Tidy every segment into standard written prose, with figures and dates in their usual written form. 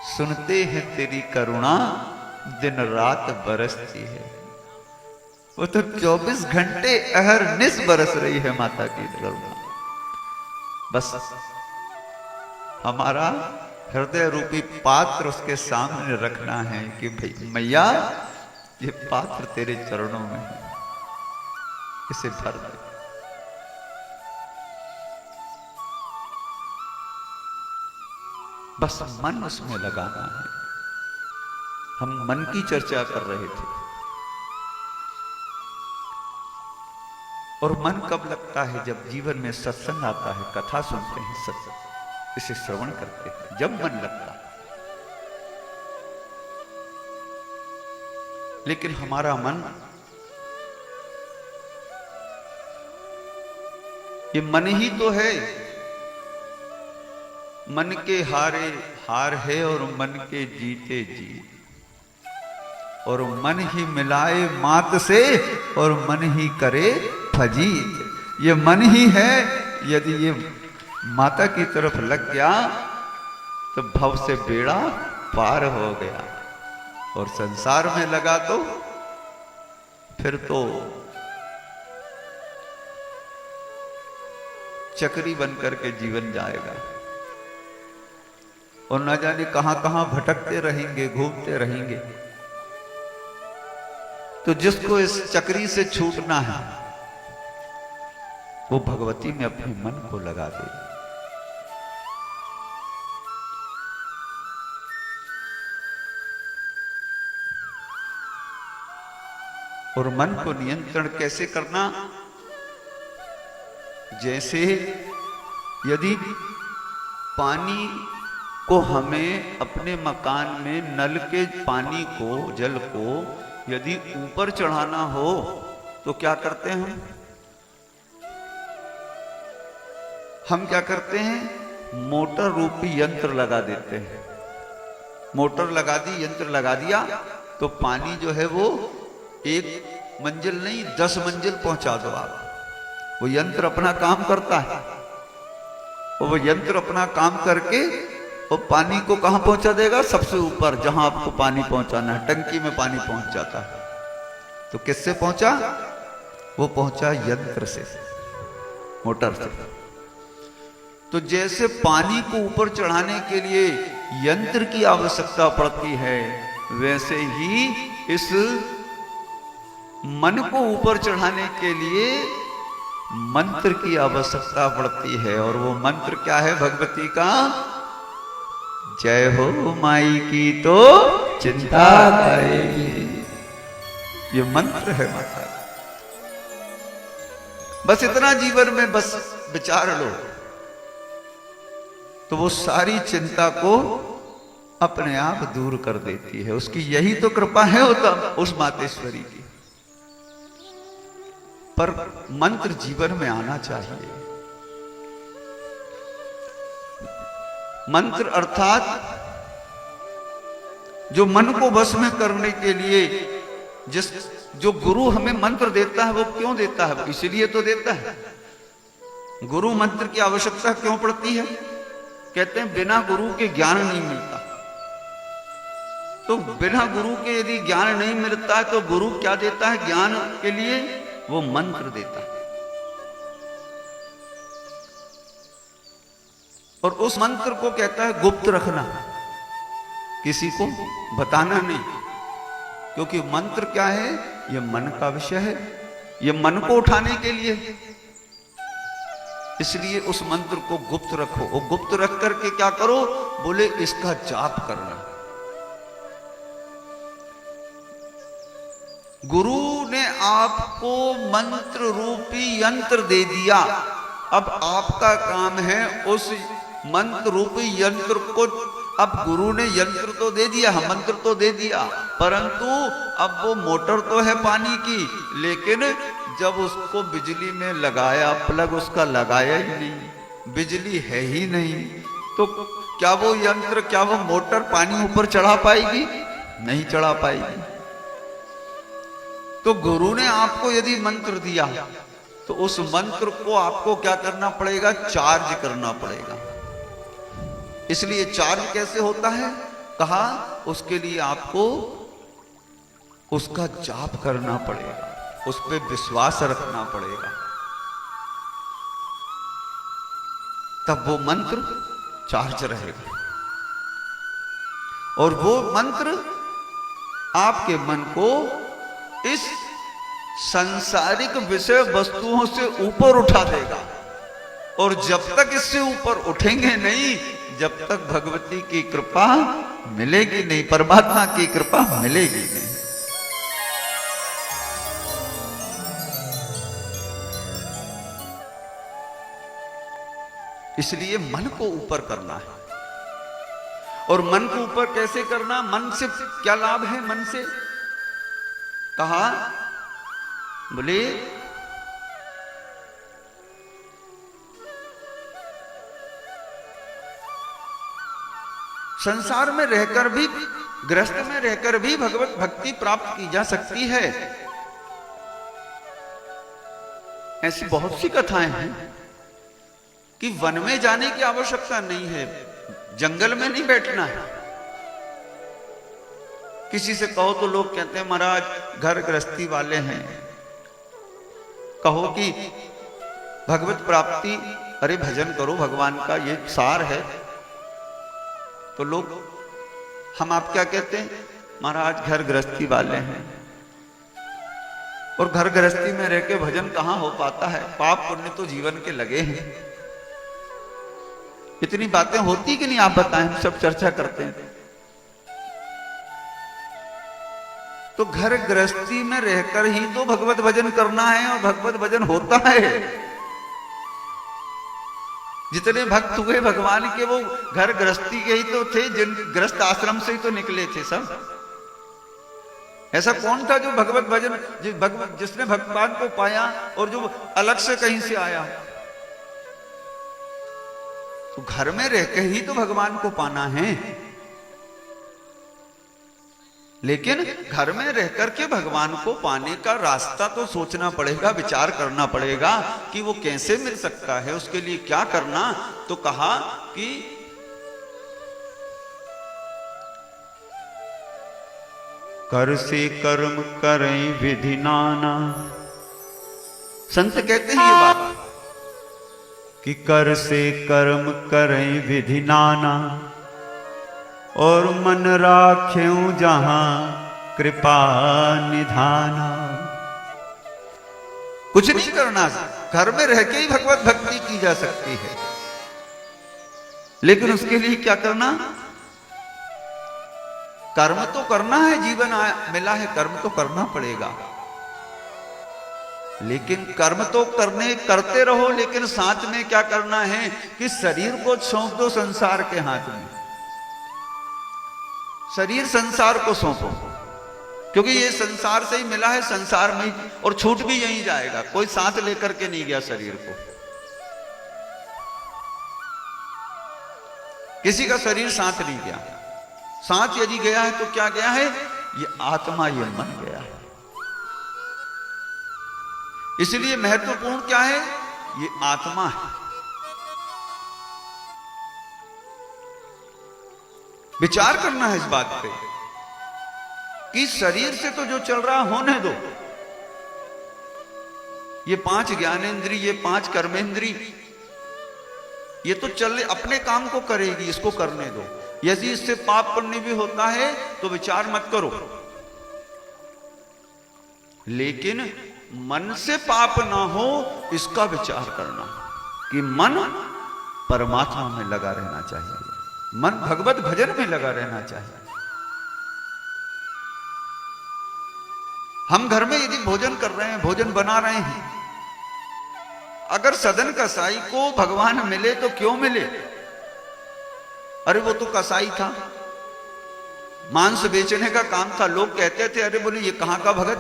सुनते हैं तेरी करुणा दिन रात बरसती है। वो तो 24 घंटे अहरनिश बरस रही है माता की करुणा। बस हमारा हृदय रूपी पात्र उसके सामने रखना है कि भाई मैया ये पात्र तेरे चरणों में है, इसे भर दे। बस मन उसमें लगाना है। हम मन की चर्चा कर रहे थे। और मन कब लगता है? जब जीवन में सत्संग आता है, कथा सुनते हैं, सत्संग इसे श्रवण करते हैं, जब मन लगता है। लेकिन हमारा मन, ये मन ही तो है, मन के हारे हार है और मन के जीते जीत, और मन ही मिलाए मात से और मन ही करे फजीत। ये मन ही है, यदि ये माता की तरफ लग गया तो भव से बेड़ा पार हो गया, और संसार में लगा तो फिर तो चक्री बनकर के जीवन जाएगा, और न जाने कहां कहां भटकते रहेंगे, घूमते रहेंगे। तो जिसको इस चक्री से छूटना है वो भगवती में अपने मन को लगा दे। और मन को नियंत्रण कैसे करना? जैसे यदि पानी को हमें अपने मकान में नल के पानी को, जल को यदि ऊपर चढ़ाना हो तो क्या करते हैं? हम क्या करते हैं? मोटर रूपी यंत्र लगा देते हैं। मोटर लगा दी, यंत्र लगा दिया तो पानी जो है वो एक मंजिल नहीं 10 मंजिल पहुंचा दो आप। वो यंत्र अपना काम करता है, और वो यंत्र अपना काम करके वो पानी को कहां पहुंचा देगा? सबसे ऊपर, जहां आपको पानी पहुंचाना है। टंकी में पानी पहुंच जाता है। तो किससे पहुंचा? वो पहुंचा यंत्र से, मोटर से। तो जैसे पानी को ऊपर चढ़ाने के लिए यंत्र की आवश्यकता पड़ती है, वैसे ही इस मन को ऊपर चढ़ाने के लिए मंत्र की आवश्यकता पड़ती है। और वो मंत्र क्या है भगवती का? जय हो माई की तो चिंता करेगी। ये मंत्र है माता। बस इतना जीवन में बस विचार लो तो वो सारी चिंता को अपने आप दूर कर देती है। उसकी यही तो कृपा है उस मातेश्वरी की। पर मंत्र जीवन में आना चाहिए। मंत्र अर्थात जो मन को वश में करने के लिए जो गुरु हमें मंत्र देता है, वो क्यों देता है? इसीलिए तो देता है। गुरु मंत्र की आवश्यकता क्यों पड़ती है? कहते हैं बिना गुरु के ज्ञान नहीं मिलता। तो बिना गुरु के यदि ज्ञान नहीं मिलता है तो गुरु क्या देता है ज्ञान के लिए? वो मंत्र देता है। और उस मंत्र को कहता है गुप्त रखना, किसी को बताना नहीं। क्योंकि मंत्र क्या है? ये मन का विषय है, ये मन को उठाने के लिए। इसलिए उस मंत्र को गुप्त रखो। और गुप्त रख करके क्या करो? बोले इसका जाप करना। गुरु ने आपको मंत्र रूपी यंत्र दे दिया। अब आपका काम है उस मंत्र रूपी यंत्र को, अब गुरु ने यंत्र तो दे दिया, मंत्र तो दे दिया, परंतु अब वो मोटर तो है पानी की, लेकिन जब उसको बिजली में लगाया, प्लग उसका लगाया ही नहीं, बिजली है ही नहीं, तो क्या वो यंत्र, क्या वो मोटर पानी ऊपर चढ़ा पाएगी? नहीं चढ़ा पाएगी। तो गुरु ने आपको यदि मंत्र दिया तो उस मंत्र को आपको क्या करना पड़ेगा? चार्ज करना पड़ेगा। इसलिए चार्ज कैसे होता है? कहा उसके लिए आपको उसका जाप करना पड़ेगा, उस पर विश्वास रखना पड़ेगा, तब वो मंत्र चार्ज रहेगा। और वो मंत्र आपके मन को इस सांसारिक विषय वस्तुओं से ऊपर उठा देगा। और जब तक इससे ऊपर उठेंगे नहीं, जब तक भगवती की कृपा मिलेगी नहीं, परमात्मा की कृपा मिलेगी नहीं। इसलिए मन को ऊपर करना है। और मन को ऊपर कैसे करना? मन से क्या लाभ है? मन से कहा, बोले संसार में रहकर भी, गृहस्थ में रहकर भी भगवत भक्ति प्राप्त की जा सकती है। ऐसी बहुत सी कथाएं हैं कि वन में जाने की आवश्यकता नहीं है, जंगल में नहीं बैठना है। किसी से कहो तो लोग कहते हैं महाराज घर गृहस्थी वाले हैं, कहो कि भगवत प्राप्ति, अरे भजन करो भगवान का, ये सार है। तो लोग, हम आप क्या कहते हैं? महाराज घर गृहस्थी वाले हैं, और घर गृहस्थी में रह के भजन कहां हो पाता है? पाप पुण्य तो जीवन के लगे हैं। इतनी बातें होती कि नहीं आप बताएं, हम सब चर्चा करते हैं। तो घर गृहस्थी में रहकर ही तो भगवत भजन करना है, और भगवत भजन होता है। जितने भक्त हुए भगवान के, वो घर गृहस्थी के ही तो थे, जिन गृहस्थ आश्रम से ही तो निकले थे सब। ऐसा कौन था जो भगवत भजन, जिसने भगवान को पाया और जो अलग से कहीं से आया? तो घर में रहकर ही तो भगवान को पाना है। लेकिन घर में रहकर के भगवान को पाने का रास्ता तो सोचना पड़ेगा, विचार करना पड़ेगा कि वो कैसे मिल सकता है, उसके लिए क्या करना। तो कहा कि कर से कर्म करें विधि नाना। संत कहते हैं ये बात कि कर से कर्म करें विधि नाना, और मन राख्यूं जहां कृपा निधाना। कुछ नहीं करना, घर में रह के ही भगवत भक्ति की जा सकती है। लेकिन उसके लिए क्या करना? कर्म तो करना है, जीवन मिला है, कर्म तो करना पड़ेगा। लेकिन कर्म तो करते रहो, लेकिन साथ में क्या करना है कि शरीर को सौंप दो संसार के हाथ में। शरीर संसार को सौंपो, क्योंकि ये संसार से ही मिला है, संसार में ही, और छूट भी यहीं जाएगा। कोई साथ लेकर के नहीं गया शरीर को। किसी का शरीर साथ नहीं गया। साथ यदि गया है तो क्या गया है? ये आत्मा, ये मन गया है। इसलिए महत्वपूर्ण क्या है? ये आत्मा है। विचार करना है इस बात पे कि शरीर से तो जो चल रहा होने दो, ये 5 ज्ञानेंद्री, ये 5 कर्मेंद्री, ये तो चल अपने काम को करेगी, इसको करने दो। यदि इससे पाप पुण्य भी होता है तो विचार मत करो, लेकिन मन से पाप ना हो इसका विचार करना कि मन परमात्मा में लगा रहना चाहिए, मन भगवत भजन में लगा रहना चाहिए। हम घर में यदि भोजन कर रहे हैं, भोजन बना रहे हैं, अगर सदन कसाई को भगवान मिले तो क्यों मिले? अरे वो तो कसाई था, मांस बेचने का काम था। लोग कहते थे अरे बोले ये कहां का भगत,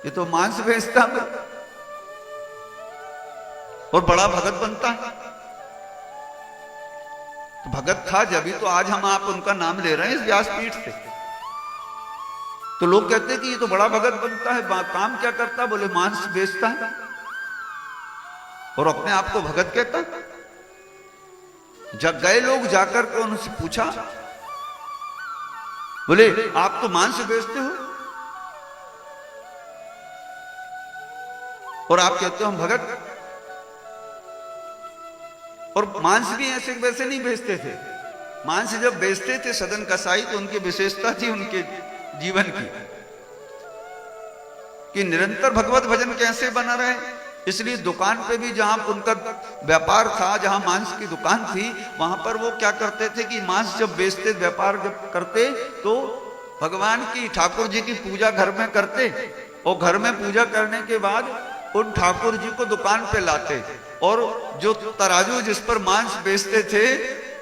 ये तो मांस बेचता है और बड़ा भगत बनता है। तो भगत था जब ही तो आज हम आप उनका नाम ले रहे हैं इस व्यासपीठ से। तो लोग कहते हैं कि ये तो बड़ा भगत बनता है, काम क्या करता है? बोले मांस बेचता है, और अपने आप को भगत कहता है। जब गए लोग जाकर के उनसे पूछा, बोले आप तो मांस बेचते हो और आप कहते हो हम भगत। और मांस भी ऐसे वैसे नहीं बेचते थे। मांस जब बेचते थे सदन कसाई तो उनकी विशेषता थी उनके जीवन की कि निरंतर भगवत भजन कैसे बना रहे। इसलिए दुकान पे भी जहां उनका व्यापार था, जहां मांस की दुकान थी, वहां पर वो क्या करते थे कि मांस जब बेचते, व्यापार जब करते तो भगवान की, ठाकुर जी की पूजा घर में करते और घर में पूजा करने के बाद उन ठाकुर जी को दुकान पे लाते और जो तराजू जिस पर मांस बेचते थे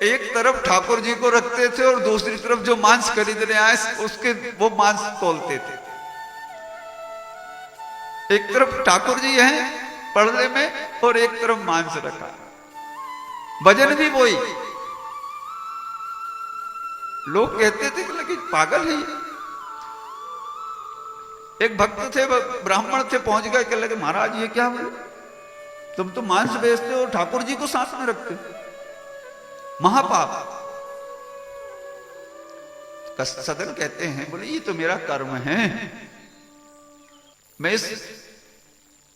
एक तरफ ठाकुर जी को रखते थे और दूसरी तरफ जो मांस खरीदने आए उसके वो मांस तोलते थे। एक तरफ ठाकुर जी हैं पड़ले में और एक तरफ मांस रखा। भजन भी वही। लोग कहते थे कि पागल है। एक भक्त थे, ब्राह्मण थे, पहुंच गए, कहने लगे महाराज ये क्या बोले, तुम तो मांस बेचते हो, ठाकुर जी को साथ में रखते, महापाप। सदन कहते हैं बोले ये तो मेरा कर्म है, मैं इस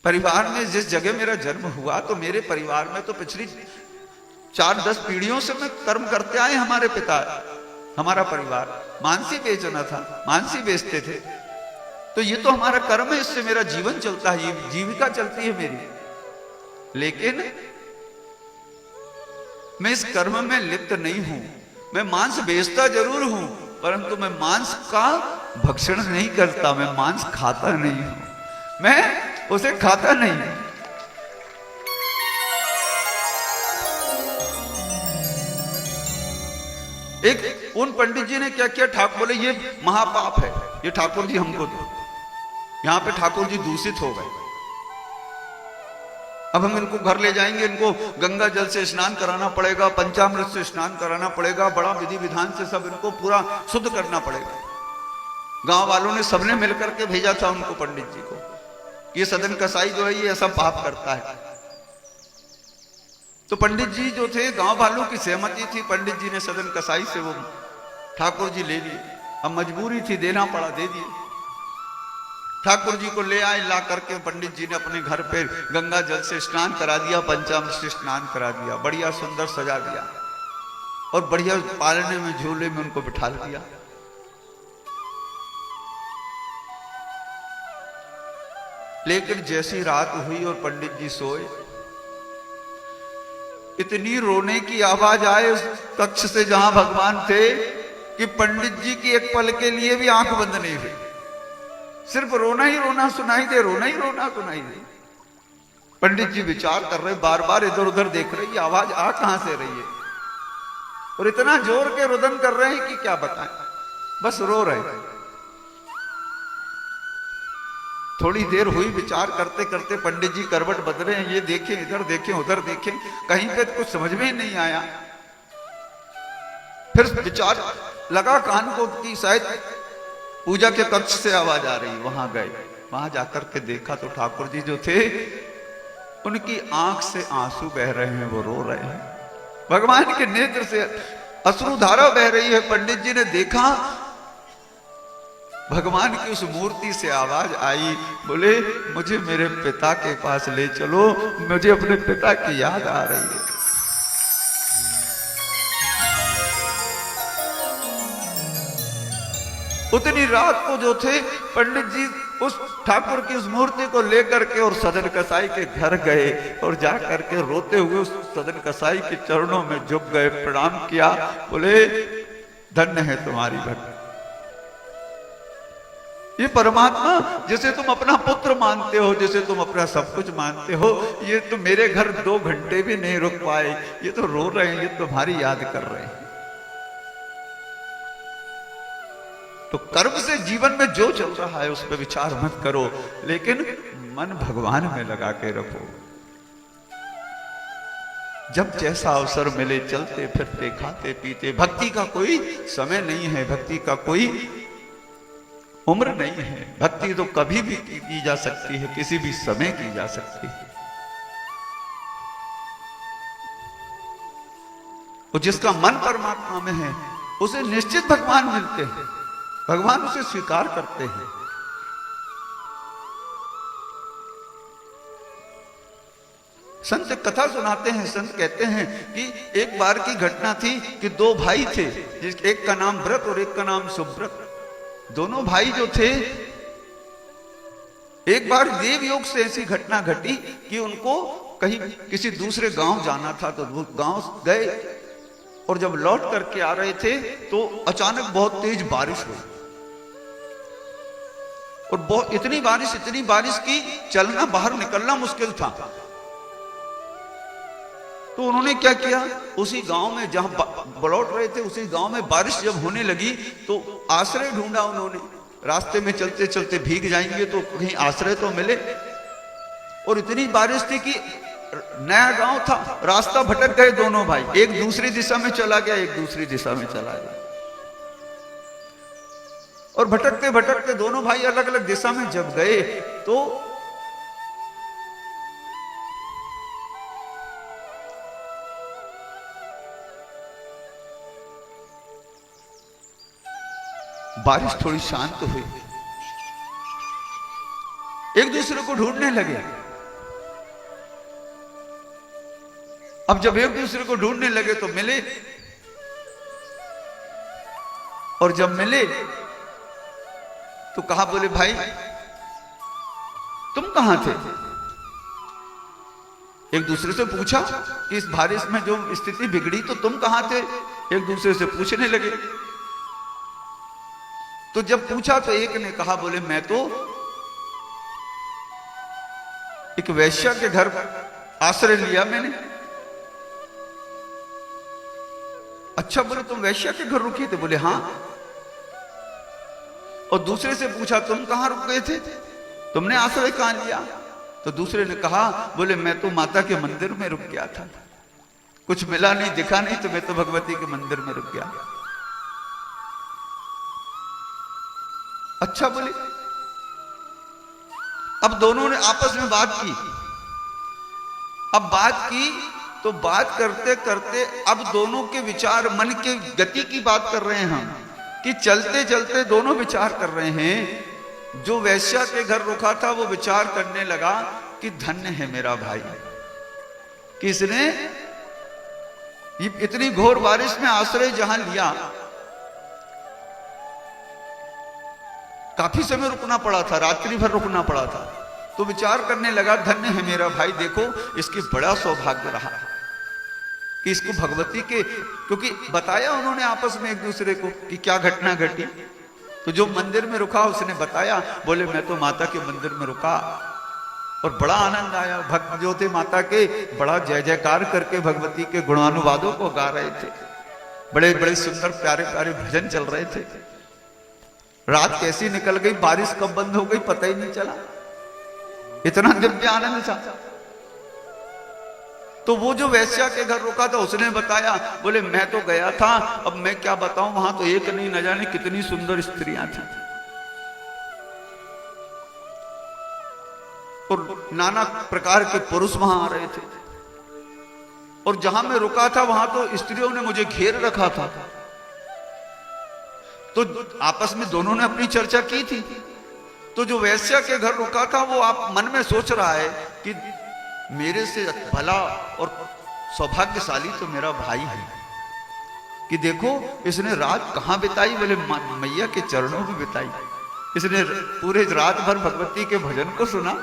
परिवार में जिस जगह मेरा जन्म हुआ तो मेरे परिवार में तो पिछली 4-10 पीढ़ियों से मैं कर्म करते आए। हमारे पिता, हमारा परिवार मांसी बेचना था, मांसी बेचते थे, तो ये तो हमारा कर्म है, इससे मेरा जीवन चलता है, जीविका चलती है मेरी। लेकिन मैं इस कर्म में लिप्त नहीं हूं। मैं मांस बेचता जरूर हूं परंतु मैं मांस का भक्षण नहीं करता, मैं मांस खाता नहीं हूं, मैं उसे खाता नहीं। एक उन पंडित जी ने क्या किया, ठाकुर बोले ये महापाप है, ये ठाकुर जी हमको दो। यहां पे ठाकुर जी दूषित हो गए। अब हम इनको घर ले जाएंगे, इनको गंगा जल से स्नान कराना पड़ेगा, पंचामृत से स्नान कराना पड़ेगा, बड़ा विधि विधान से सब इनको पूरा शुद्ध करना पड़ेगा। गांव वालों ने सबने मिलकर के भेजा था उनको, पंडित जी को, ये सदन कसाई जो है ये ऐसा पाप करता है। तो पंडित जी जो थे, गांव वालों की सहमति थी, पंडित जी ने सदन कसाई से वो ठाकुर जी ले लिए। अब मजबूरी थी, देना पड़ा, दे दिए। ठाकुर जी को ले आए, ला करके पंडित जी ने अपने घर पे गंगा जल से स्नान करा दिया, पंचामृत से स्नान करा दिया, बढ़िया सुंदर सजा दिया और बढ़िया पालने में, झूले में उनको बिठा दिया। लेकिन जैसी रात हुई और पंडित जी सोए, इतनी रोने की आवाज आए उस कक्ष से जहां भगवान थे कि पंडित जी की एक पल के लिए भी आंख बंद नहीं हुई। सिर्फ रोना ही रोना सुनाई दे, रोना ही रोना सुनाई दे। पंडित जी विचार कर रहे, बार बार इधर उधर देख रहे, ये आवाज आ कहां से रही है, और इतना जोर के रुदन कर रहे हैं कि क्या बताएं, बस रो रहे। थोड़ी देर हुई, विचार करते करते पंडित जी करवट बदले हैं, ये देखें इधर देखें उधर देखें, कहीं पे कुछ समझ में नहीं आया। फिर विचार लगा कान को कि शायद पूजा के कक्ष से आवाज आ रही। वहां गए, वहां जाकर के देखा तो ठाकुर जी जो थे उनकी आंख से आंसू बह रहे हैं, वो रो रहे हैं। भगवान के नेत्र से अश्रुधारा बह रही है। पंडित जी ने देखा, भगवान की उस मूर्ति से आवाज आई, बोले मुझे मेरे पिता के पास ले चलो, मुझे अपने पिता की याद आ रही है। उतनी रात को जो थे पंडित जी उस ठाकुर की उस मूर्ति को लेकर के और सदन कसाई के घर गए और जाकर के रोते हुए उस सदन कसाई के चरणों में झुक गए, प्रणाम किया, बोले धन्य है तुम्हारी भक्ति। ये परमात्मा जिसे तुम अपना पुत्र मानते हो, जिसे तुम अपना सब कुछ मानते हो, ये तो मेरे घर 2 घंटे भी नहीं रुक पाए, ये तो रो रहे हैं, ये तुम्हारी याद कर रहे हैं। तो कर्म से जीवन में जो चल रहा है उस पर विचार मत करो, लेकिन मन भगवान में लगा के रखो। जब जैसा अवसर मिले चलते फिरते खाते पीते, भक्ति का कोई समय नहीं है, भक्ति का कोई उम्र नहीं है। भक्ति तो कभी भी की जा सकती है, किसी भी समय की जा सकती है। और जिसका मन परमात्मा में है उसे निश्चित भगवान मिलते हैं, भगवान उसे स्वीकार करते हैं। संत कथा सुनाते हैं, संत कहते हैं कि एक बार की घटना थी कि 2 भाई थे, एक का नाम व्रत और एक का नाम सुव्रत। दोनों भाई जो थे, एक बार देव योग से ऐसी घटना घटी कि उनको कहीं किसी दूसरे गांव जाना था, तो वो गांव गए और जब लौट करके आ रहे थे तो अचानक बहुत तेज बारिश हुई और इतनी बारिश की चलना बाहर निकलना मुश्किल था। तो उन्होंने क्या किया, उसी गांव में जहां लौट रहे थे उसी गांव में बारिश जब होने लगी तो आश्रय ढूंढा उन्होंने। रास्ते में चलते चलते भीग जाएंगे तो कहीं आश्रय तो मिले। और इतनी बारिश थी कि नया गांव था, रास्ता भटक गए दोनों भाई, एक दूसरी दिशा में चला गया, एक दूसरी दिशा में चला गया। और भटकते भटकते दोनों भाई अलग अलग दिशा में जब गए तो बारिश थोड़ी शांत हुई, एक दूसरे को ढूंढने लगे। अब जब एक दूसरे को ढूंढने लगे तो मिले, और जब मिले तो कहा, बोले भाई तुम कहां थे? एक दूसरे से पूछा कि इस बारिश में जो स्थिति बिगड़ी तो तुम कहां थे? एक दूसरे से पूछने लगे। तो जब पूछा तो एक ने कहा, बोले मैं तो एक वैश्या के घर आश्रय लिया मैंने। अच्छा, बोले तुम वैश्या के घर रुके थे? बोले हाँ। और दूसरे से पूछा, तुम कहां रुक गए थे, तुमने आश्रय कहां लिया? तो दूसरे ने कहा, बोले मैं तो माता के मंदिर में रुक गया था, कुछ मिला नहीं, दिखा नहीं, तो मैं तो भगवती के मंदिर में रुक गया। अच्छा, बोले अब दोनों ने आपस में बात की। अब बात की तो बात करते करते अब दोनों के विचार, मन के गति की बात कर रहे हैं हम, कि चलते चलते दोनों विचार कर रहे हैं। जो वैश्या के घर रुका था वो विचार करने लगा कि धन्य है मेरा भाई, किसने इतनी घोर बारिश में आश्रय जहां लिया। काफी समय रुकना पड़ा था, रात्रि भर रुकना पड़ा था। तो विचार करने लगा, धन्य है मेरा भाई, देखो इसकी बड़ा सौभाग्य रहा कि इसको भगवती के, क्योंकि बताया उन्होंने आपस में एक दूसरे को कि क्या घटना घटी। तो जो मंदिर में रुका उसने बताया, बोले मैं तो माता के मंदिर में रुका और बड़ा आनंद आया। भक्त जो थे माता के बड़ा जय जयकार करके भगवती के गुणानुवादों को गा रहे थे, बड़े बड़े सुंदर प्यारे प्यारे भजन चल रहे थे। रात कैसी निकल गई, बारिश कब बंद हो गई पता ही नहीं चला, इतना दिव्य आनंद था। तो वो जो वैश्या के घर रुका था उसने बताया, बोले मैं तो गया था, अब मैं क्या बताऊं, वहां तो एक नहीं न जाने कितनी सुंदर स्त्रियां थी और नाना प्रकार के पुरुष वहां आ रहे थे और जहां मैं रुका था वहां तो स्त्रियों ने मुझे घेर रखा था। तो आपस में दोनों ने अपनी चर्चा की थी। तो जो वैश्या के घर रुका था वो आप मन में सोच रहा है कि मेरे से भला और सौभाग्यशाली तो मेरा भाई है कि देखो इसने रात कहां बिताई, बोले मैया के चरणों में बिताई। इसने पूरे रात भर भगवती के भजन को सुना,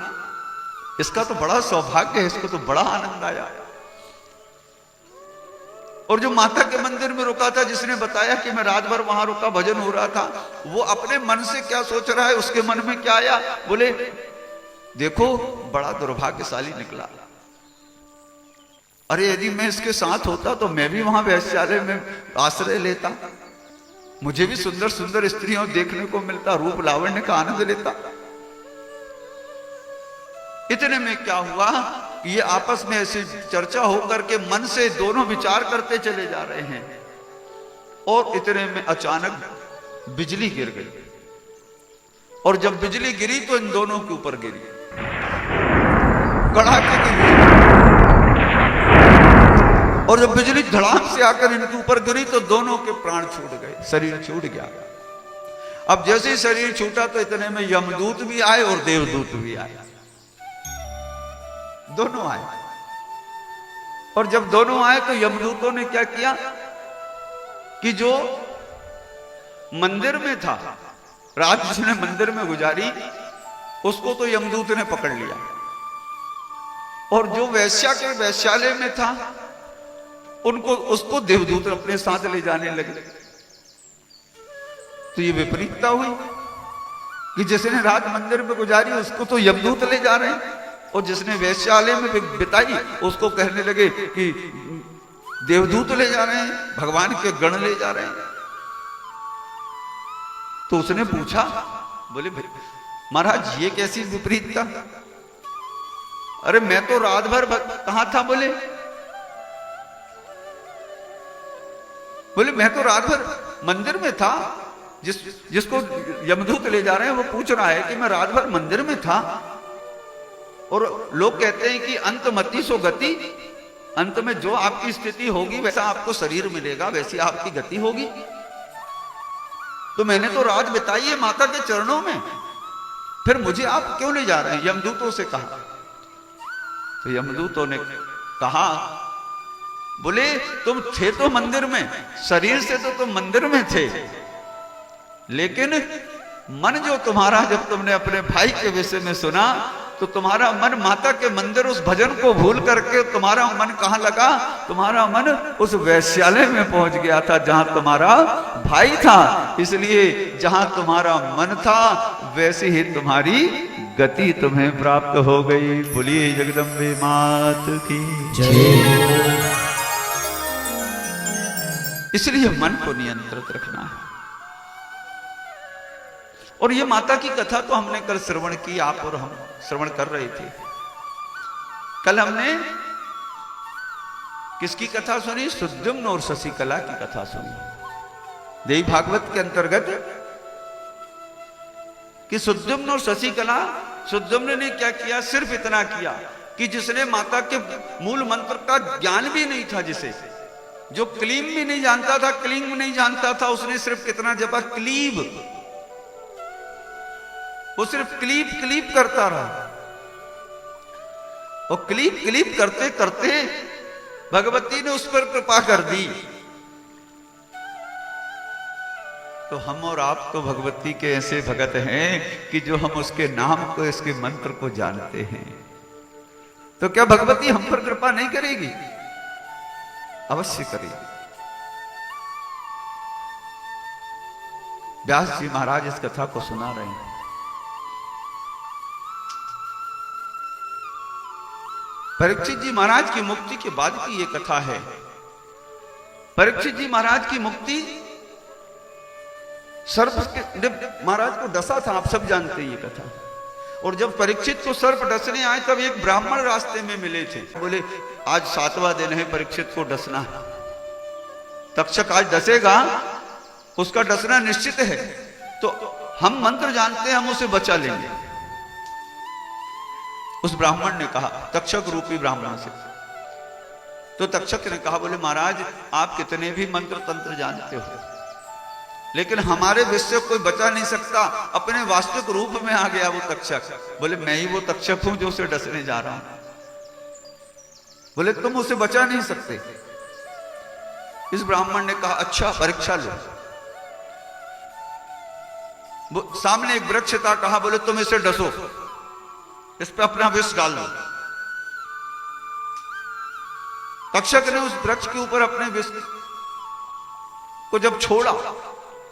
इसका तो बड़ा सौभाग्य है, इसको तो बड़ा आनंद आया। और जो माता के मंदिर में रुका था, जिसने बताया कि मैं रात भर वहां रुका, भजन हो रहा था, वो अपने मन से क्या सोच रहा है, उसके मन में क्या आया, बोले देखो बड़ा दुर्भाग्यशाली निकला। अरे यदि मैं इसके साथ होता तो मैं भी वहां वैश्यालय में आश्रय लेता, मुझे भी सुंदर सुंदर स्त्रियों देखने को मिलता, रूप लावण्य का आनंद लेता। इतने में क्या हुआ, ये आपस में ऐसी चर्चा होकर के मन से दोनों विचार करते चले जा रहे हैं और इतने में अचानक बिजली गिर गई। और जब बिजली गिरी तो इन दोनों के ऊपर गिरी, कड़ाके की। और जब बिजली धड़ाम से आकर इनके ऊपर गिरी तो दोनों के प्राण छूट गए, शरीर छूट गया। अब जैसे ही शरीर छूटा तो इतने में यमदूत भी आए और देवदूत भी आए, दोनों आए। और जब दोनों आए तो यमदूतों ने क्या किया कि जो मंदिर में था, रात जिसने मंदिर में गुजारी, उसको तो यमदूत ने पकड़ लिया। और जो वैश्या के वैश्यालय में था उसको देवदूत अपने साथ ले जाने लगे। तो ये विपरीतता हुई कि जिसने रात मंदिर में गुजारी उसको तो यमदूत ले जा रहे हैं, और जिसने वैश्यालय में बिताई उसको कहने लगे कि देवदूत ले जा रहे हैं, भगवान के गण ले जा रहे हैं। तो उसने पूछा, बोले महाराज ये कैसी विपरीतता, अरे मैं तो रात भर कहां था, बोले मैं तो रात भर मंदिर में था। जिसको यमदूत ले जा रहे हैं वो पूछ रहा है कि मैं रात भर मंदिर में था। और लोग कहते हैं कि अंतमति सो गति, अंत में जो आपकी स्थिति होगी वैसा आपको शरीर मिलेगा, वैसी आपकी गति होगी। तो मैंने तो रात बिताई है माता के चरणों में, फिर मुझे आप क्यों ले जा रहे हैं, यमदूतों से कहा। तो यमदूतों ने कहा, बोले तुम थे तो मंदिर में, शरीर से तो तुम मंदिर में थे, लेकिन मन जो तुम्हारा, जब तुमने अपने भाई के विषय में सुना तो तुम्हारा मन माता के मंदिर उस भजन को भूल करके तुम्हारा मन कहां लगा, तुम्हारा मन उस वैश्यालय में पहुंच गया था जहां तुम्हारा भाई था। इसलिए जहां तुम्हारा मन था वैसे ही तुम्हारी गति तुम्हें प्राप्त हो गई। बोलिए जगदम्बे मात की जय। इसलिए मन को नियंत्रित रखना है। और ये माता की कथा तो हमने कल श्रवण की, आप और हम श्रवण कर रहे थे। कल हमने किसकी कथा सुनी, सुद्युम्न और शशिकला की कथा सुनी देवी भागवत के अंतर्गत, कि सुद्युम्न और शशिकला, सुद्युम्न ने क्या किया, सिर्फ इतना किया कि जिसने माता के मूल मंत्र का ज्ञान भी नहीं था, जिसे जो क्लीम भी नहीं जानता था, क्लीम नहीं जानता था, उसने सिर्फ कितना जपा, क्लीब, वो सिर्फ क्लीप क्लीप करता रहा। और क्लीप क्लीप करते करते भगवती ने उस पर कृपा कर दी। तो हम और आप तो भगवती के ऐसे भगत हैं कि जो हम उसके नाम को, इसके मंत्र को जानते हैं। तो क्या भगवती हम पर कृपा नहीं करेगी? अवश्य करेगी। व्यास जी महाराज इस कथा को सुना रहे हैं। परीक्षित जी महाराज की मुक्ति के बाद की ये कथा है। परीक्षित जी महाराज की मुक्ति, सर्प के महाराज को डसा था, आप सब जानते हैं ये कथा। और जब परीक्षित को सर्प डसने आए तब एक ब्राह्मण रास्ते में मिले थे, बोले आज 7वां दिन है, परीक्षित को डसना, तक्षक आज डसेगा, उसका डसना निश्चित है, तो हम मंत्र जानते हैं, हम उसे बचा लेंगे। उस ब्राह्मण ने कहा, तक्षक रूपी ब्राह्मण से, तो तक्षक ने कहा, बोले महाराज आप कितने भी मंत्र तंत्र जानते हो, लेकिन हमारे विश्व से कोई बचा नहीं सकता। अपने वास्तविक रूप में आ गया वो तक्षक। बोले मैं ही वो तक्षक हूं जो उसे डसने जा रहा हूं। बोले तुम उसे बचा नहीं सकते। इस ब्राह्मण ने कहा अच्छा परीक्षा लो। सामने एक वृक्ष था, कहा बोले तुम इसे डसो, इस पे अपना विष डाल दो। तक्षक ने उस वृक्ष के ऊपर अपने विष को जब छोड़ा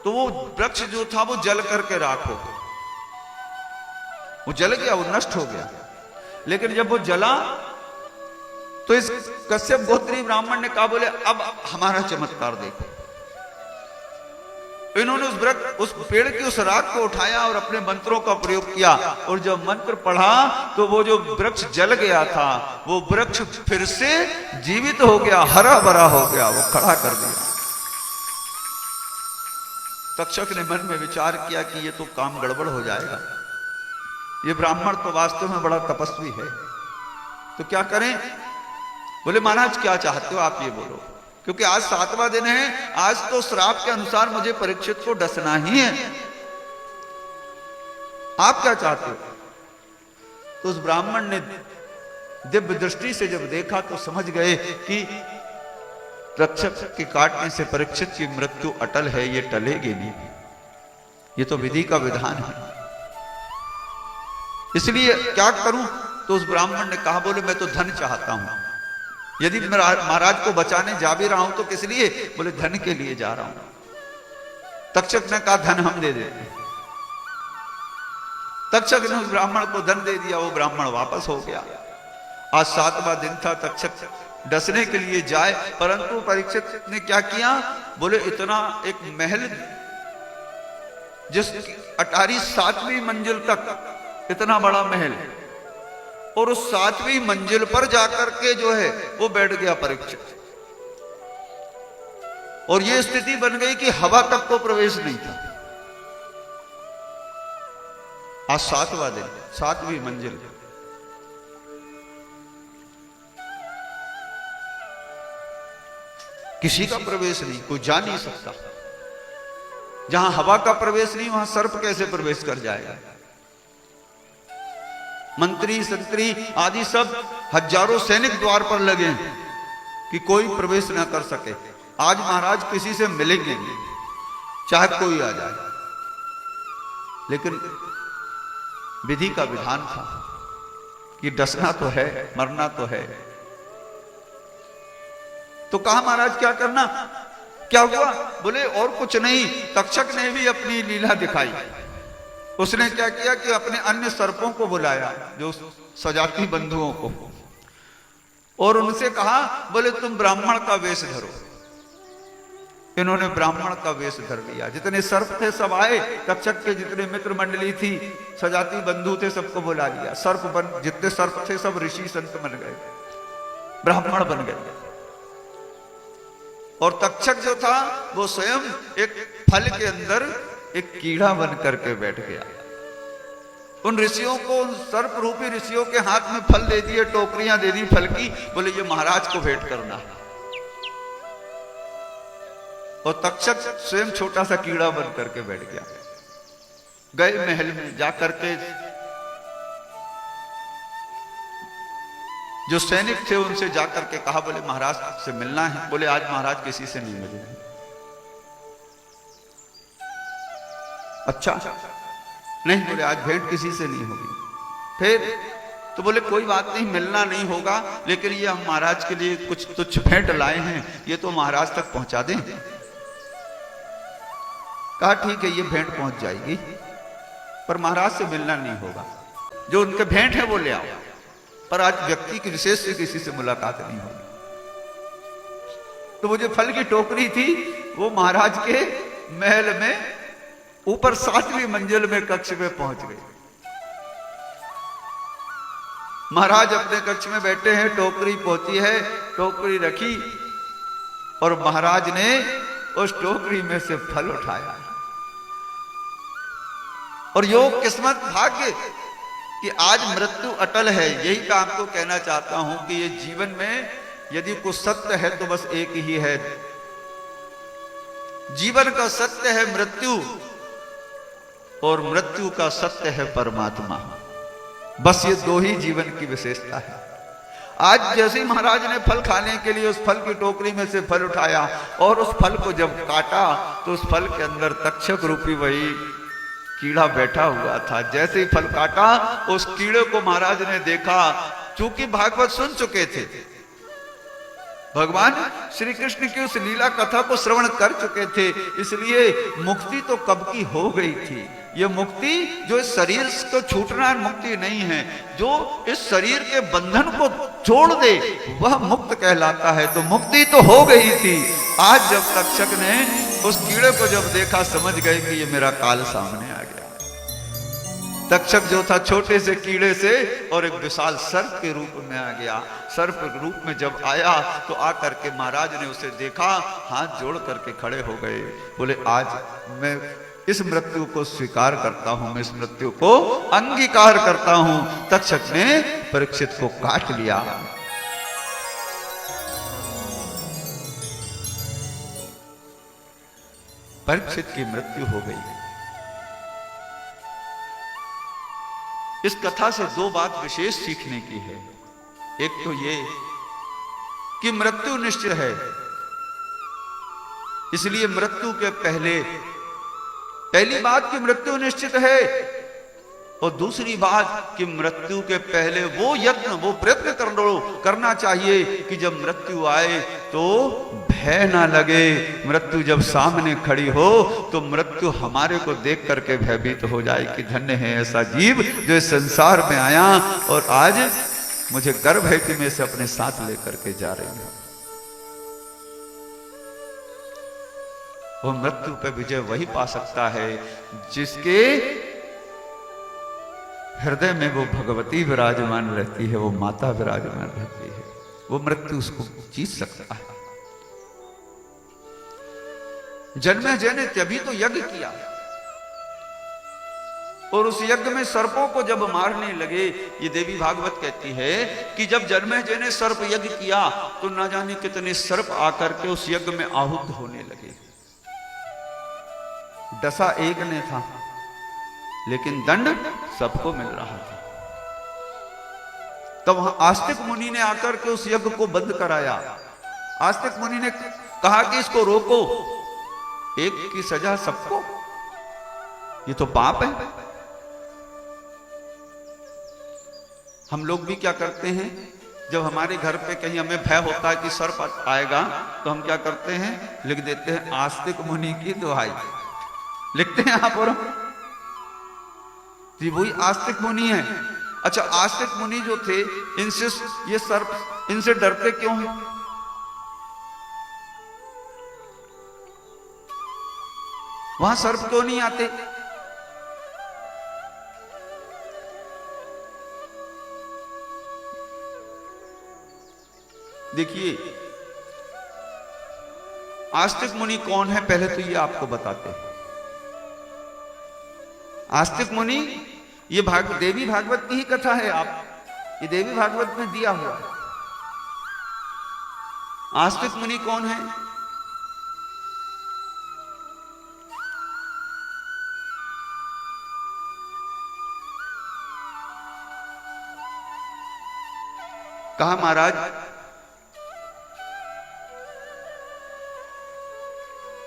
तो वो वृक्ष जो था वो जल करके राख हो गया। वो जल गया, वो नष्ट हो गया। लेकिन जब वो जला तो इस कश्यप गोत्री ब्राह्मण ने कहा, बोले अब हमारा चमत्कार देखो। इन्होंने उस पेड़ की उस राख को उठाया और अपने मंत्रों का प्रयोग किया, और जब मंत्र पढ़ा तो वो जो वृक्ष जल गया था वो वृक्ष फिर से जीवित हो गया, हरा भरा हो गया, वो खड़ा कर दिया। तक्षक ने मन में विचार किया कि ये तो काम गड़बड़ हो जाएगा, ये ब्राह्मण तो वास्तव में बड़ा तपस्वी है, तो क्या करें। बोले महाराज क्या चाहते हो आप ये बोलो, क्योंकि आज 7वां दिन है, आज तो श्राप के अनुसार मुझे परीक्षित को डसना ही है, आप क्या चाहते हो। तो उस ब्राह्मण ने दिव्य दृष्टि से जब देखा तो समझ गए कि तक्षक के काटने से परीक्षित की मृत्यु अटल है, ये टलेगी नहीं, ये तो विधि का विधान है, इसलिए क्या करूं। तो उस ब्राह्मण ने कहा, बोले मैं तो धन चाहता हूं, यदि महाराज को बचाने जा भी रहा हूं तो किस लिए। बोले धन के लिए जा रहा हूं। तक्षक ने कहा धन हम दे देते। तक्षक ने उस ब्राह्मण को धन दे दिया, वो ब्राह्मण वापस हो गया। आज 7वां दिन था, तक्षक डसने के लिए जाए, परंतु परीक्षित ने क्या किया। बोले इतना एक महल जिस अटारी 7वीं मंजिल तक, इतना बड़ा महल, और उस 7वीं मंजिल पर जाकर के जो है वो बैठ गया परीक्षित, और ये स्थिति बन गई कि हवा तक को प्रवेश नहीं था। आज 7वां दिन, 7वीं मंजिल, किसी का प्रवेश नहीं, कोई जा नहीं सकता। जहां हवा का प्रवेश नहीं वहां सर्प कैसे प्रवेश कर जाएगा। मंत्री संतरी आदि सब हजारों सैनिक द्वार पर लगे कि कोई प्रवेश न कर सके। आज महाराज किसी से मिलेंगे नहीं, चाहे कोई आ जाए, लेकिन विधि का विधान था कि डसना तो है, मरना तो है। तो कहा महाराज क्या करना, क्या हुआ। बोले और कुछ नहीं, तक्षक ने भी अपनी लीला दिखाई। उसने क्या किया कि अपने अन्य सर्पों को बुलाया, जो सजाती बंधुओं को, और उनसे कहा, बोले तुम ब्राह्मण का वेश धरो। इन्होंने ब्राह्मण का वेश धर लिया। जितने सर्प थे सब आए, तक्षक के जितने मित्र मंडली थी, सजाती बंधु थे, सबको बुला लिया। जितने सर्प थे सब ऋषि संत बन गए, ब्राह्मण बन गए। और तक्षक जो था वो स्वयं एक फल के अंदर एक कीड़ा बन करके बैठ गया। उन ऋषियों को, उन सर्प रूपी ऋषियों के हाथ में फल दे दिए, टोकरियां दे दी फल की। बोले ये महाराज को भेंट करना। और तक्षक स्वयं छोटा सा कीड़ा बन करके बैठ गया। गए महल में, जाकर के जो सैनिक थे उनसे जाकर के कहा, बोले महाराज से मिलना है। बोले आज महाराज किसी से नहीं मिले। अच्छा नहीं, बोले आज भेंट किसी से नहीं होगी। फिर तो बोले कोई बात नहीं, मिलना नहीं होगा, लेकिन ये हम महाराज के लिए कुछ तुच्छ भेंट लाए हैं, ये तो महाराज तक पहुंचा दें। कहा ठीक है, ये भेंट पहुंच जाएगी, पर महाराज से मिलना नहीं होगा। जो उनके भेंट है वो ले आओ, पर आज व्यक्ति की विशेष से किसी से मुलाकात नहीं होगी। तो वो जो फल की टोकरी थी वो महाराज के महल में ऊपर 7वीं मंजिल में कक्ष में पहुंच गई। महाराज अपने कक्ष में बैठे हैं, टोकरी पहुंची है, टोकरी रखी, और महाराज ने उस टोकरी में से फल उठाया। और योग, किस्मत, भाग्य कि आज मृत्यु अटल है। यही मैं आपको कहना चाहता हूं कि ये जीवन में यदि कुछ सत्य है तो बस एक ही है, जीवन का सत्य है मृत्यु और मृत्यु का सत्य है परमात्मा। बस ये दो ही जीवन की विशेषता है। आज जैसे ही महाराज ने फल खाने के लिए उस फल की टोकरी में से फल उठाया और उस फल को जब काटा तो उस फल के अंदर तक्षक रूपी वही कीड़ा बैठा हुआ था। जैसे ही फल काटा उस कीड़े को महाराज ने देखा, चूंकि भागवत सुन चुके थे, भगवान श्री कृष्ण की उस लीला कथा को श्रवण कर चुके थे, इसलिए मुक्ति तो कब की हो गई थी। ये मुक्ति जो इस शरीर को छूटना मुक्ति नहीं है, जो इस शरीर के बंधन को छोड़ दे वह मुक्त कहलाता है। तो मुक्ति तो हो गई थी। आज जब तक्षक ने उस कीड़े को जब देखा समझ गए कि ये मेरा काल सामने आ गया। तक्षक जो था छोटे से कीड़े से और एक विशाल सर्प के रूप में आ गया। सर्प के रूप में जब आया तो आकर के महाराज ने उसे देखा, हाथ जोड़ करके खड़े हो गए, बोले आज मैं इस मृत्यु को स्वीकार करता हूं, मैं इस मृत्यु को अंगीकार करता हूं। तक्षक ने परीक्षित को काट लिया। परीक्षित की मृत्यु हो गई। इस कथा से दो बात विशेष सीखने की है। एक तो ये कि मृत्यु निश्चित है, इसलिए मृत्यु के पहली बात कि मृत्यु निश्चित है, और दूसरी बात कि मृत्यु के पहले वो यत्न, वो प्रयत्न करना चाहिए कि जब मृत्यु आए तो भय ना लगे। मृत्यु जब सामने खड़ी हो तो मृत्यु हमारे को देख करके भयभीत हो जाए कि धन्य है ऐसा जीव जो इस संसार में आया और आज मुझे गर्व है कि मैं इसे अपने साथ लेकर के जा रही हूं। वो मृत्यु पे विजय वही पा सकता है जिसके हृदय में वो भगवती विराजमान रहती है, वो माता विराजमान रहती है। वो मृत्यु उसको जीत सकता है। जन्मेजय ने तभी तो यज्ञ किया, और उस यज्ञ में सर्पों को जब मारने लगे, ये देवी भागवत कहती है कि जब जन्मेजय ने सर्प यज्ञ किया तो ना जाने कितने सर्प आकर के उस यज्ञ में आहुत होने लगे। दशा एक ने था लेकिन दंड सबको मिल रहा था। तब वहां आस्तिक मुनि ने आकर के उस यज्ञ को बंद कराया। आस्तिक मुनि ने कहा कि इसको रोको, एक की सजा सबको, ये तो पाप है। हम लोग भी क्या करते हैं, जब हमारे घर पे कहीं हमें भय होता है कि सर्प आएगा तो हम क्या करते हैं, लिख देते हैं आस्तिक मुनि की दुहाई, लिखते हैं आप और जी वही आस्तिक मुनि है। अच्छा, आस्तिक मुनि जो थे इनसे ये सर्प इनसे डरते क्यों हैं? वहां सर्प क्यों नहीं आते? देखिए, आस्तिक मुनि कौन है पहले तो ये आपको बताते हैं। आस्तिक मुनि ये देवी भागवत की ही कथा है, आप ये देवी भागवत में दिया हुआ है। आस्तिक मुनि कौन है? कहा महाराज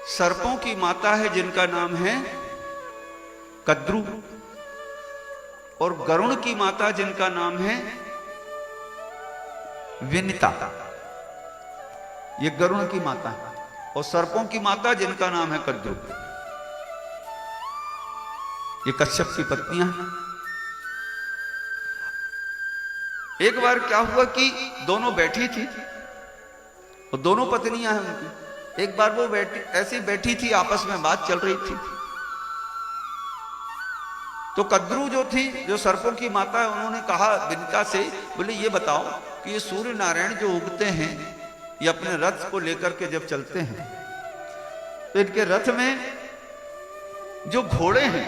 सर्पों की माता है जिनका नाम है कद्रू, और गरुण की माता जिनका नाम है विनिता, ये गरुण की माता है, और सर्पों की माता जिनका नाम है कद्रू, ये कश्यप की पत्नियां हैं। एक बार क्या हुआ कि दोनों बैठी थी और दोनों पत्नियां हैं उनकी। एक बार वो ऐसी बैठी थी, आपस में बात चल रही थी, तो कद्रू जो थी, जो सर्पों की माता है, उन्होंने कहा विनिता से, बोले ये बताओ कि ये सूर्य नारायण जो उगते हैं, ये अपने रथ को लेकर के जब चलते हैं तो इनके रथ में जो घोड़े हैं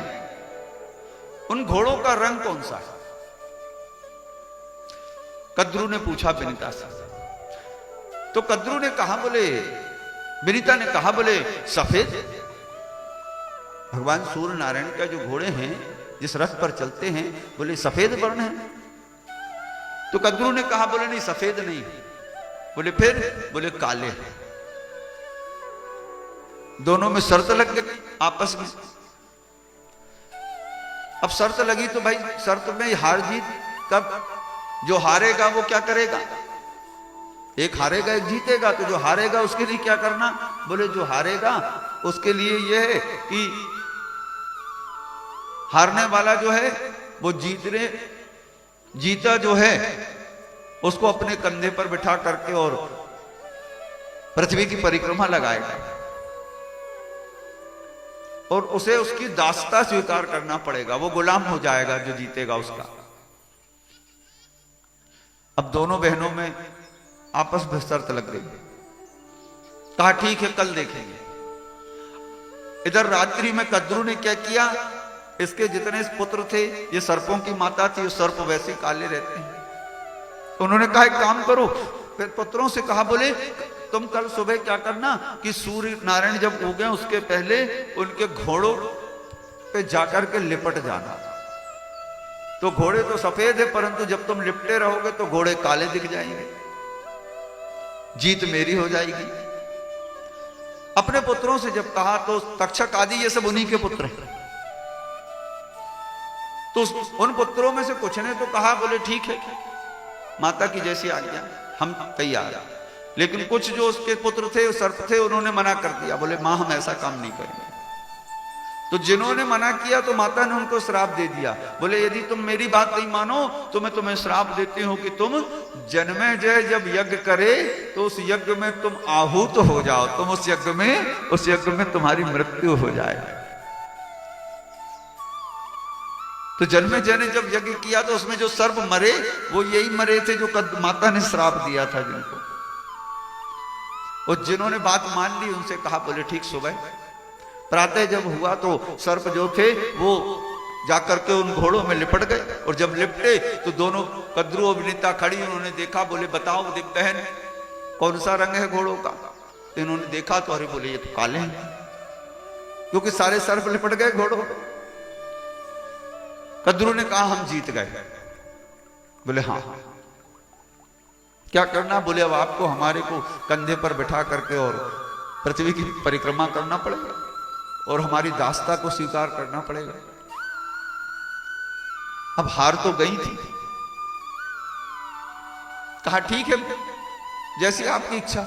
उन घोड़ों का रंग कौन सा है? कद्रू ने पूछा विनिता से। तो कद्रू ने कहा, बोले विनीता ने कहा, बोले सफेद। भगवान सूर्य नारायण का जो घोड़े हैं, जिस रथ पर चलते हैं, बोले सफेद वर्ण है। तो कद्रू ने कहा, बोले नहीं सफेद नहीं। बोले फिर? बोले काले। दोनों में शर्त लग गई आपस में। अब शर्त लगी तो भाई शर्त में हार जीत, तब जो हारेगा वो क्या करेगा? एक हारेगा एक जीतेगा। तो जो हारेगा उसके लिए क्या करना? बोले जो हारेगा उसके लिए यह है कि हारने वाला जो है वो जीता जो है उसको अपने कंधे पर बिठा करके और पृथ्वी की परिक्रमा लगाएगा और उसे उसकी दासता स्वीकार करना पड़ेगा। वो गुलाम हो जाएगा जो जीतेगा उसका। अब दोनों बहनों में आपस में शर्त लग गई। कहा ठीक है कल देखेंगे। इधर रात्रि में कद्रू ने क्या किया, इसके जितने पुत्र थे, ये सर्पों की माता थी, ये सर्प वैसे काले रहते हैं। उन्होंने कहा एक काम करो, फिर पुत्रों से कहा, बोले तुम कल सुबह क्या करना कि सूर्य नारायण जब उगे उसके पहले उनके घोड़ों पे जाकर के लिपट जाना। तो घोड़े तो सफेद है, परंतु जब तुम लिपटे रहोगे तो घोड़े काले दिख जाएंगे, जीत मेरी हो जाएगी। अपने पुत्रों से जब कहा तो तक्षक आदि ये सब उन्हीं के पुत्र हैं। तो उन पुत्रों में से कुछ ने तो कहा, बोले ठीक है माता की जैसी आज्ञा, हम तैयार। लेकिन कुछ जो उसके पुत्र थे, सर्प थे, उन्होंने मना कर दिया, बोले मां हम ऐसा काम नहीं करेंगे। तो जिन्होंने मना किया तो माता ने उनको श्राप दे दिया। बोले यदि तुम मेरी बात नहीं मानो तो मैं तुम्हें श्राप देती हूं कि तुम जन्मे जय जब यज्ञ करे तो उस यज्ञ में तुम आहूत हो जाओ, तुम उस यज्ञ में तुम्हारी मृत्यु हो जाए। तो जन्मे जय ने जब यज्ञ किया तो उसमें जो सर्प मरे वो यही मरे थे जो माता ने श्राप दिया था जिनको। और जिन्होंने बात मान ली उनसे कहा, बोले ठीक। सुबह प्रातः जब हुआ तो सर्प जो थे वो जाकर के उन घोड़ों में लिपट गए और जब लिपटे तो दोनों कद्रू और विनीता खड़ी, उन्होंने देखा। बोले बताओ बहन कौन सा रंग है घोड़ों का? तो इन्होंने देखा तो अरे बोले ये तो काले हैं, क्योंकि सारे सर्प लिपट गए घोड़ों पे। कद्रू ने कहा हम जीत गए। बोले हाँ क्या करना? बोले अब आपको हमारे को कंधे पर बिठा करके और पृथ्वी की परिक्रमा करना पड़ेगा और हमारी दासता को स्वीकार करना पड़ेगा। अब हार तो गई थी। कहा ठीक है जैसी आपकी इच्छा।